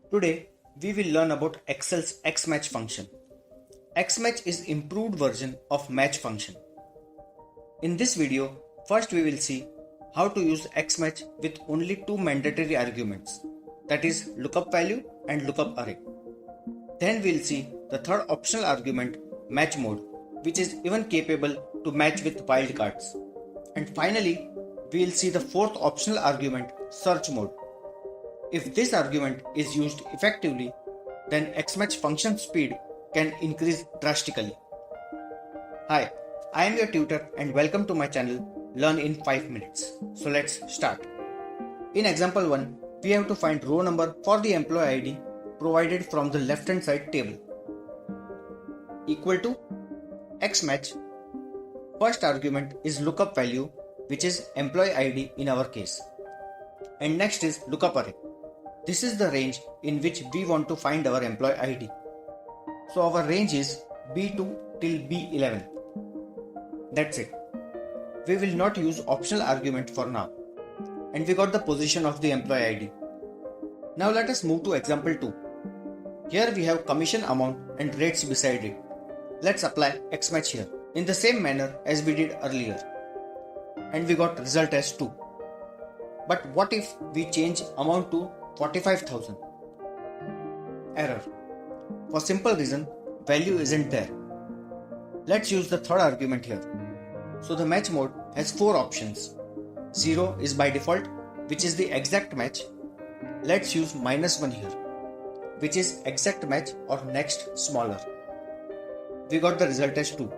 Today, we will learn about Excel's Xmatch function. Xmatch is improved version of match function. In this video, first we will see how to use Xmatch with only two mandatory arguments, that is lookup value and lookup array. Then we will see the third optional argument, match mode, which is even capable to match with wildcards. And finally, we will see the fourth optional argument, search mode. If this argument is used effectively, then Xmatch function speed can increase drastically. Hi, I am your tutor and welcome to my channel Learn in 5 minutes. So let's start. In example 1, we have to find row number for the employee ID provided from the left hand side table. Equal to Xmatch. First argument is lookup value, which is employee ID in our case. And next is lookup array. This is the range in which we want to find our employee ID. So our range is B2 till B11. That's it. We will not use optional argument for now. And we got the position of the employee ID. Now let us move to example 2. Here we have commission amount and rates beside it. Let's apply Xmatch here in the same manner as we did earlier. And we got result as 2. But what if we change amount to 45,000? Error. For simple reason, value isn't there. Let's use the third argument here. So the match mode has 4 options. 0 is by default, which is the exact match. Let's use -1 here, which is exact match or next smaller. We got the result as 2.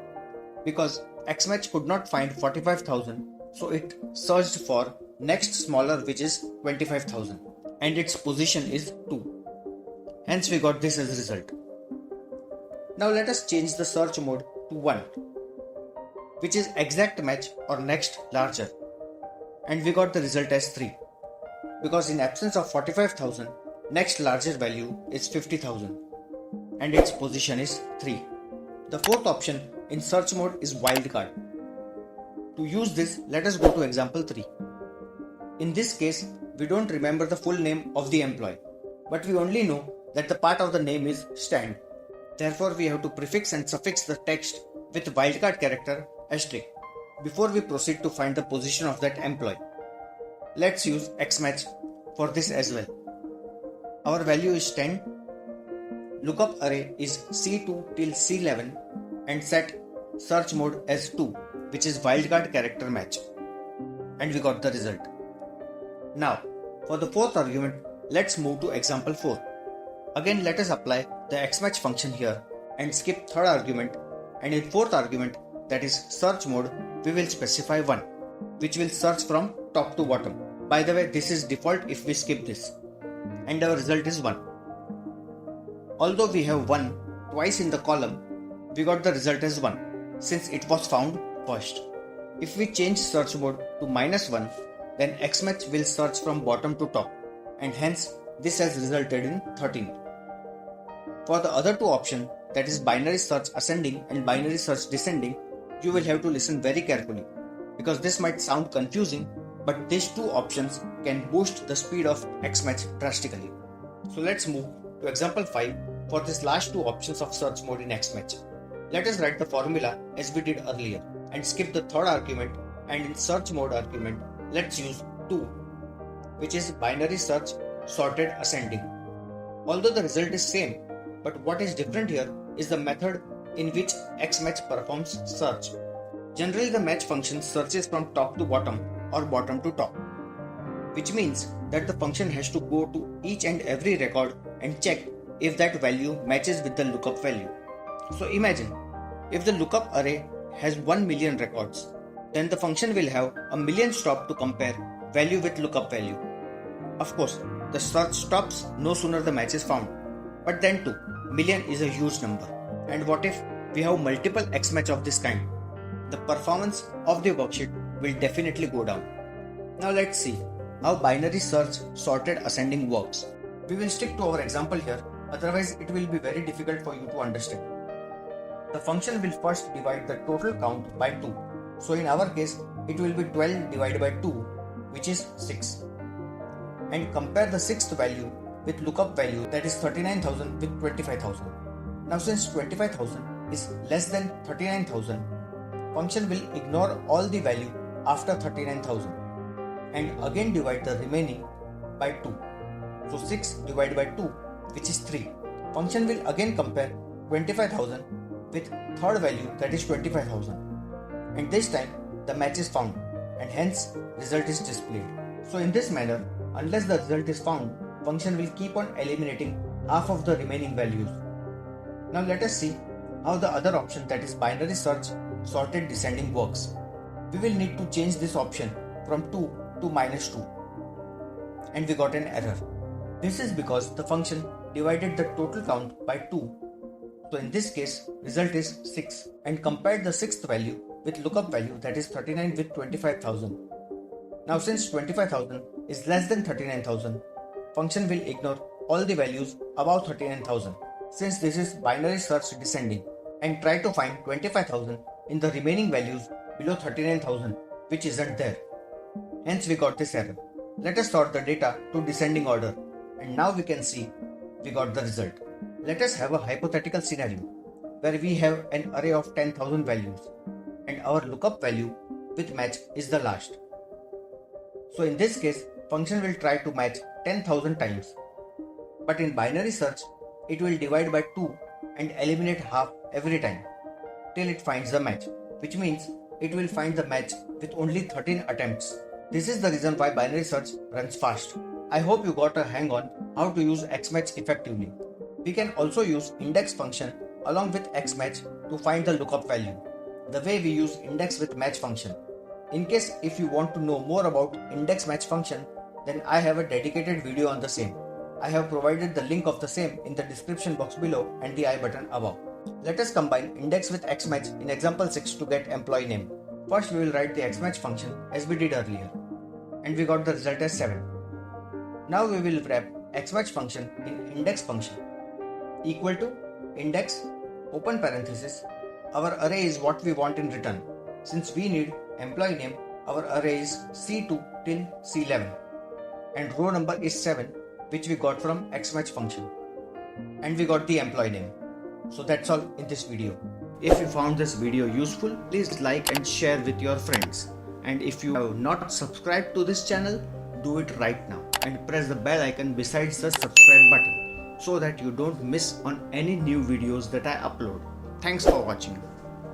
Because Xmatch could not find 45,000, so it searched for next smaller, which is 25,000. And its position is 2. Hence we got this as result. Now let us change the search mode to 1, which is exact match or next larger. And we got the result as 3. Because in absence of 45,000, next larger value is 50,000. And its position is 3. The fourth option in search mode is wildcard. To use this, let us go to example 3. In this case, we don't remember the full name of the employee, but we only know that the part of the name is stand. Therefore, we have to prefix and suffix the text with wildcard character asterisk before we proceed to find the position of that employee. Let's use Xmatch for this as well. Our value is 10. Lookup array is C2 till C11 and set search mode as 2, which is wildcard character match. And we got the result. Now, for the fourth argument, let's move to example 4. Again, let us apply the Xmatch function here and skip third argument, and in fourth argument, that is search mode, we will specify 1, which will search from top to bottom. By the way, this is default if we skip this. And our result is 1. Although we have 1 twice in the column, we got the result as 1 since it was found first. If we change search mode to -1, then Xmatch will search from bottom to top, and hence this has resulted in 13. For the other two options, that is binary search ascending and binary search descending, you will have to listen very carefully because this might sound confusing, but these two options can boost the speed of Xmatch drastically. So let's move to example 5 for these last two options of search mode in Xmatch. Let us write the formula as we did earlier and skip the third argument, and in search mode argument, let's use 2, which is binary search sorted ascending. Although the result is same, but what is different here is the method in which Xmatch performs search. Generally, the match function searches from top to bottom or bottom to top, which means that the function has to go to each and every record and check if that value matches with the lookup value. So imagine, if the lookup array has 1 million records, then the function will have a million stops to compare value with lookup value. Of course, the search stops no sooner the match is found, but then too, million is a huge number. And what if we have multiple Xmatch of this kind? The performance of the worksheet will definitely go down. Now let's see how binary search sorted ascending works. We will stick to our example here, otherwise it will be very difficult for you to understand. The function will first divide the total count by 2. So in our case, it will be 12 divided by 2, which is 6. And compare the sixth value with lookup value, that is 39,000 with 25,000. Now since 25,000 is less than 39,000, function will ignore all the value after 39,000 and again divide the remaining by 2. So 6 divided by 2, which is 3. Function will again compare 25,000 with third value, that is 25,000, and this time the match is found and hence result is displayed. So in this manner, unless the result is found, function will keep on eliminating half of the remaining values. Now let us see how the other option, that is binary search sorted descending, works. We will need to change this option from 2 to -2, and we got an error. This is because the function divided the total count by 2. So in this case, result is 6 and compared the sixth value with lookup value, that is 39 with 25,000. Now since 25,000 is less than 39,000, function will ignore all the values above 39,000, since this is binary search descending, and try to find 25,000 in the remaining values below 39,000, which isn't there. Hence we got this error. Let us sort the data to descending order, and now we can see we got the result. Let us have a hypothetical scenario where we have an array of 10,000 values and our lookup value with match is the last. So in this case, function will try to match 10,000 times, but in binary search it will divide by 2 and eliminate half every time till it finds the match, which means it will find the match with only 13 attempts. This is the reason why binary search runs fast. I hope you got a hang on how to use Xmatch effectively. We can also use index function along with Xmatch to find the lookup value, the way we use index with match function. In case if you want to know more about index match function, then I have a dedicated video on the same. I have provided the link of the same in the description box below and the I button above. Let us combine index with Xmatch in example 6 to get employee name. First we will write the Xmatch function as we did earlier, and we got the result as 7. Now we will wrap Xmatch function in index function equal to index open parenthesis. Our array is what we want in return. Since we need employee name, our array is C2 till C11 and row number is 7, which we got from Xmatch function, and we got the employee name. So that's all in this video. If you found this video useful, please like and share with your friends. And if you have not subscribed to this channel, do it right now and press the bell icon besides the subscribe button so that you don't miss on any new videos that I upload. Thanks for watching.